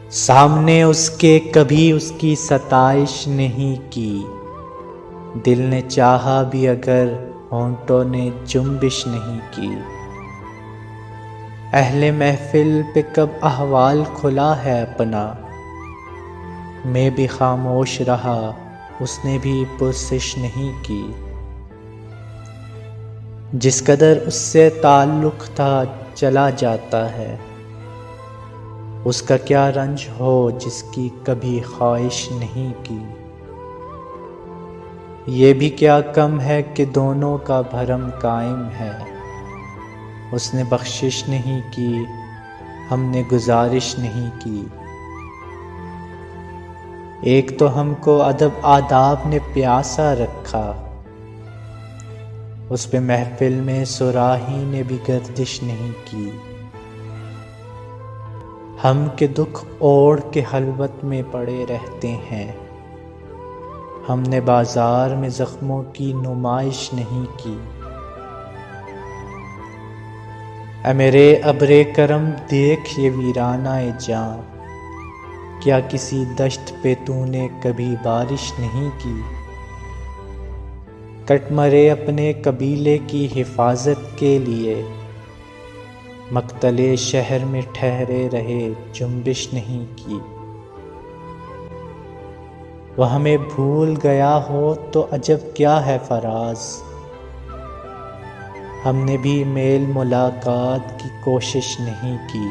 سامنے اس کے کبھی اس کی ستائش نہیں کی، دل نے چاہا بھی اگر ہونٹوں نے جنبش نہیں کی۔ اہل محفل پہ کب احوال کھلا ہے اپنا، میں بھی خاموش رہا اس نے بھی پرسش نہیں کی۔ جس قدر اس سے تعلق تھا چلا جاتا ہے، اس کا کیا رنج ہو جس کی کبھی خواہش نہیں کی۔ یہ بھی کیا کم ہے کہ دونوں کا بھرم قائم ہے، اس نے بخشش نہیں کی ہم نے گزارش نہیں کی۔ ایک تو ہم کو ادب آداب نے پیاسا رکھا، اس پہ محفل میں صراحی نے بھی گردش نہیں کی۔ ہم کے دکھ اوڑھ کے خلوت میں پڑے رہتے ہیں، ہم نے بازار میں زخموں کی نمائش نہیں کی۔ اے میرے ابر کرم دیکھ یہ ویرانہ جاں، کیا کسی دشت پہ تو نے کبھی بارش نہیں کی۔ کٹ مرے اپنے قبیلے کی حفاظت کے لیے، مقتل شہر میں ٹھہرے رہے جنبش نہیں کی۔ وہ ہمیں بھول گیا ہو تو عجب کیا ہے فراز، ہم نے بھی میل ملاقات کی کوشش نہیں کی۔